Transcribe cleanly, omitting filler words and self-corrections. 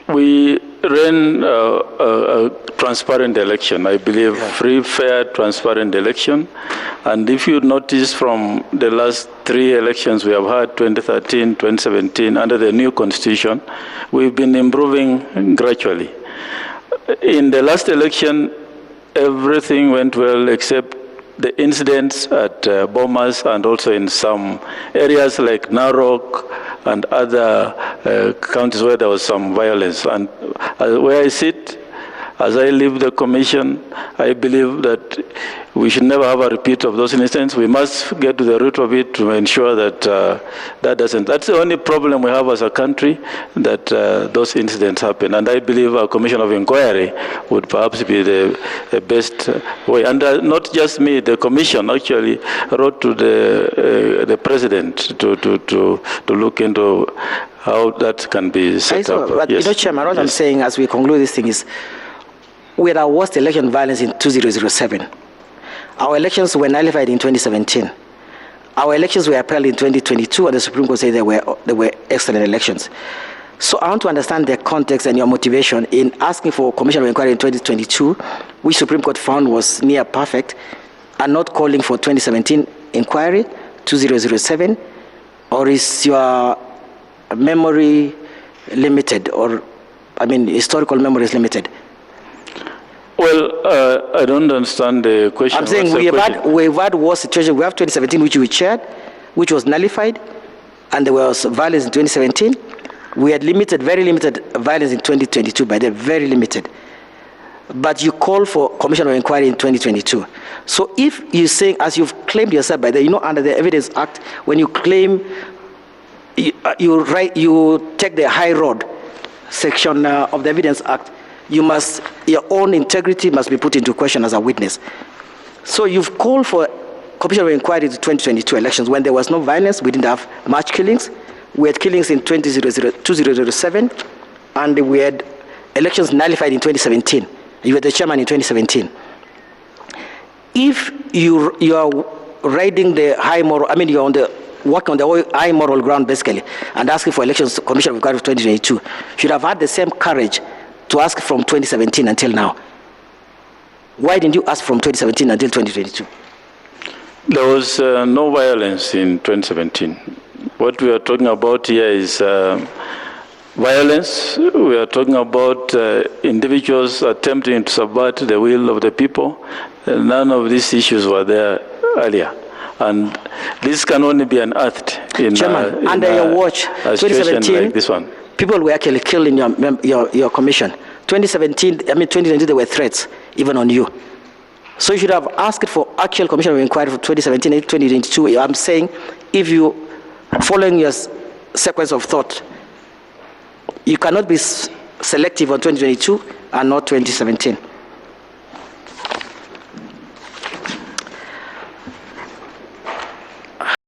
We ran a transparent election, I believe, free, fair, transparent election. And if you notice from the last 3 elections we have had, 2013, 2017, under the new constitution, we've been improving gradually. In the last election, everything went well except the incidents at Bomas and also in some areas like Narok and other counties where there was some violence. And where I sit, as I leave the commission, I believe that we should never have a repeat of those incidents. We must get to the root of it to ensure that that doesn't. That's the only problem we have as a country, that those incidents happen. And I believe a commission of inquiry would perhaps be the best way. And not just me, the commission actually wrote to the president to look into how that can be set up. But yes. Chairman, what I'm saying as we conclude this thing is, we had our worst election violence in 2007. Our elections were nullified in 2017. Our elections were upheld in 2022, and the Supreme Court said they were excellent elections. So I want to understand the context and your motivation in asking for a commission of inquiry in 2022, which Supreme Court found was near perfect, and not calling for 2017 inquiry, 2007, or is your memory limited, or, I mean, historical memory is limited? Well, I don't understand the question. I'm saying we've had worse situation. We have 2017, which we chaired, which was nullified, and there was violence in 2017. We had very limited violence in 2022, but they're very limited. But you call for commission of inquiry in 2022. So if you say, as you've claimed yourself, by the, under the Evidence Act, when you claim, you take the high road section of the Evidence Act, your own integrity must be put into question as a witness. So you've called for commission of inquiry to 2022 elections when there was no violence. We didn't have much killings. We had killings in 2007, and we had elections nullified in 2017. You were the chairman in 2017. If you are riding the high moral, I mean, you're working on the high moral ground basically, and asking for elections commission of inquiry for 2022, should have had the same courage to ask from 2017 until now. Why didn't you ask from 2017 until 2022? There was no violence in 2017. What we are talking about here is violence. We are talking about individuals attempting to subvert the will of the people. None of these issues were there earlier. And this can only be unearthed in under your watch, a situation 2017, like this one. People were actually killed in your commission. 2019, there were threats, even on you. So you should have asked for actual commission of inquiry for 2017 and 2022. I'm saying, if you, following your sequence of thought, you cannot be selective on 2022 and not 2017.